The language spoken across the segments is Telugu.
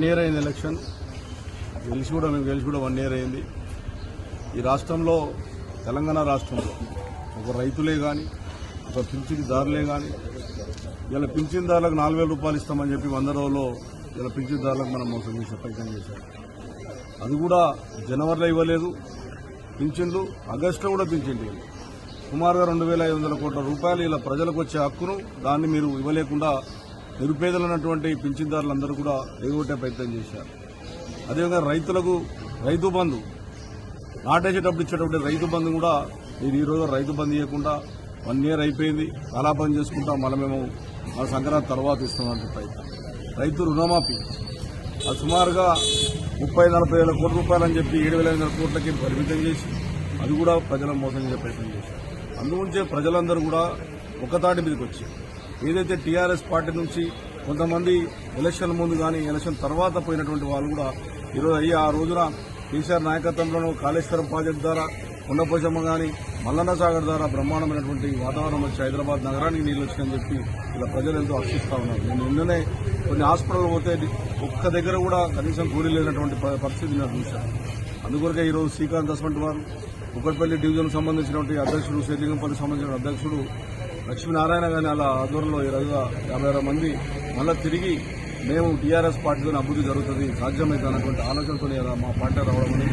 ఇయర్ అయింది ఎలక్షన్ గెలిచి కూడా 1 ఇయర్ అయింది. ఈ రాష్ట్రంలో తెలంగాణ రాష్ట్రంలో ఒక రైతులే కానీ ఒక పింఛన్దారులే కానీ ఇలా పింఛన్దారులకు 4,000 రూపాయలు ఇస్తామని చెప్పి 100 రోజుల్లో ఇలా పింఛన్దారులకు మనం మోసం చేసే ప్రయత్నం చేశారు. అది కూడా జనవరిలో ఇవ్వలేదు. పింఛన్లు ఆగస్టులో కూడా పింఛన్లు సుమారుగా 2,500 కోట్ల రూపాయలు ఇలా ప్రజలకు వచ్చే హక్కును దాన్ని మీరు ఇవ్వలేకుండా నిరుపేదలైనటువంటి పింఛన్దారులందరూ కూడా ఎగగొట్టే ప్రయత్నం చేశారు. అదేవిధంగా రైతులకు రైతు బంధు నాటేసేటప్పుడు ఇచ్చేటప్పుడు రైతు బంధు కూడా మీరు ఈరోజు రైతు బంధు ఇవ్వకుండా 1 ఇయర్ అయిపోయింది. కాలాపం చేసుకుంటాం, మళ్ళీ మేము మన సంక్రాంతి తర్వాత ఇస్తామంటే ప్రయత్నం. రైతు రుణమాఫీ అది సుమారుగా 30-40 వేల కోట్ల రూపాయలు అని చెప్పి 7,500 కోట్లకి పరిమితం చేసి అది కూడా ప్రజలను మోసం చేసే ప్రయత్నం చేశారు. అందుగురించే ప్రజలందరూ కూడా ఒకతాటి మీదకి వచ్చి ఏదైతే టీఆర్ఎస్ పార్టీ నుంచి కొంతమంది ఎలక్షన్ ముందు కానీ ఎలక్షన్ తర్వాత పోయినటువంటి వాళ్ళు కూడా ఈరోజు ఆ రోజున కేసీఆర్ నాయకత్వంలో కాళేశ్వరం ప్రాజెక్టు ద్వారా కొండపోచమ్మ కానీ మల్లన్న సాగర్ ద్వారా బ్రహ్మాండమైనటువంటి వాతావరణం వచ్చి హైదరాబాద్ నగరానికి నీళ్ళు వచ్చిందని చెప్పి ఇలా ప్రజలు ఎంతో హర్షిస్తూ ఉన్నారు. నేను నిన్ననే కొన్ని హాస్పిటల్ పోతే ఒక్క దగ్గర కూడా కనీసం కూలీ లేనటువంటి పరిస్థితి నేను చూశాను. అందుకొరకే ఈరోజు శ్రీకాంత్ దస్మంట్ వారు కుకట్పల్లి డివిజన్ సంబంధించినటువంటి అధ్యక్షుడు, శ్రీలింగంపల్లి సంబంధించిన అధ్యక్షుడు లక్ష్మీనారాయణ గారి అలా ఆధ్వర్యంలో ఈ రోజుగా 56 మంది మళ్ళీ తిరిగి మేము టీఆర్ఎస్ పార్టీతో అభివృద్ధి జరుగుతుంది సాధ్యమైతే అన్నటువంటి ఆలోచనతో మా పార్టీ రావడమని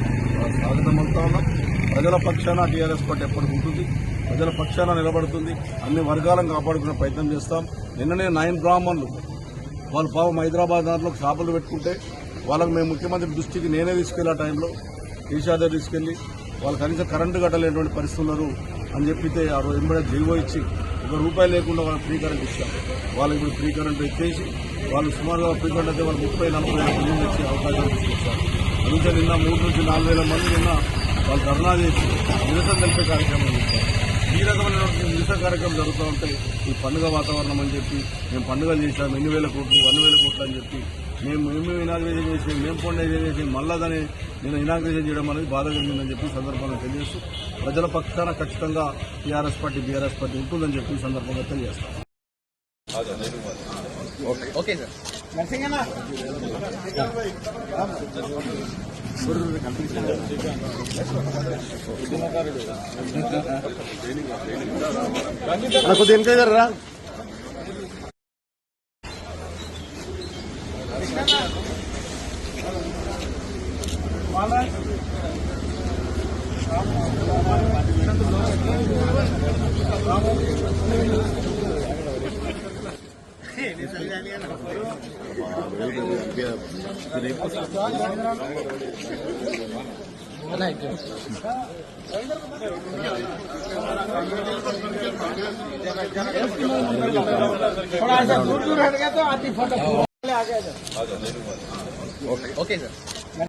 స్వాగతం పలుకుతా ఉన్నాం. ప్రజల పక్షాన టీఆర్ఎస్ పార్టీ ఎప్పటికి ఉంటుంది, ప్రజల పక్షాన నిలబడుతుంది, అన్ని వర్గాలను కాపాడుకునే ప్రయత్నం చేస్తాం. నిన్ననే 9 బ్రాహ్మణులు వాళ్ళు పాపం హైదరాబాద్ దాంట్లో షాపులు పెట్టుకుంటే వాళ్ళకు మేము ముఖ్యమంత్రి దృష్టికి నేనే తీసుకెళ్లే టైంలో కేసీఆర్ దగ్గర తీసుకెళ్లి వాళ్ళు కనీసం కరెంటు కట్టలేనటువంటి పరిస్థితులు అని చెప్పితే ఆ రోజు ఎంబడే జీవో ఇచ్చి ₹1 లేకుండా వాళ్ళకి ఫ్రీ కరెంట్ ఇచ్చాం. వాళ్ళకి ఇప్పుడు ఫ్రీ కరెంట్ ఇచ్చేసి వాళ్ళు సుమారుగా ఫ్రీ కరెంట్ అయితే వాళ్ళు 30-40 వేల బిల్లులు ఇచ్చే అవకాశం తీసుకొచ్చారు. అందుకే నిన్న 3-4 వేల మంది నిన్న వాళ్ళు ధర్నా చేసి నిరసన తెలిపే కార్యక్రమం చేశారు. ఈ రకమైనటువంటి నిరసన కార్యక్రమం జరుగుతూ ఉంటే ఈ పండుగ వాతావరణం అని చెప్పి మేము పండుగలు చేశాము 8,000 కోట్లు 1,000 కోట్లు అని చెప్పి మేము ఇనాగ్రేషన్ చేసి మేము ఫౌండేషన్ చేసి మళ్ళా దాన్ని నేను ఇనాగ్రేషన్ చేయడం అనేది బాధ కలిగిందని చెప్పి సందర్భంగా తెలియజేస్తూ ప్రజల పక్షాన ఖచ్చితంగా టీఆర్ఎస్ పార్టీ బీఆర్ఎస్ పార్టీ ఉంటుందని చెప్పి సందర్భంగా తెలియజేస్తాం. Okay sir. కొద్దిగా వెనక थोड़ा सा दूर हट गया तो आती फोटो। Okay sir.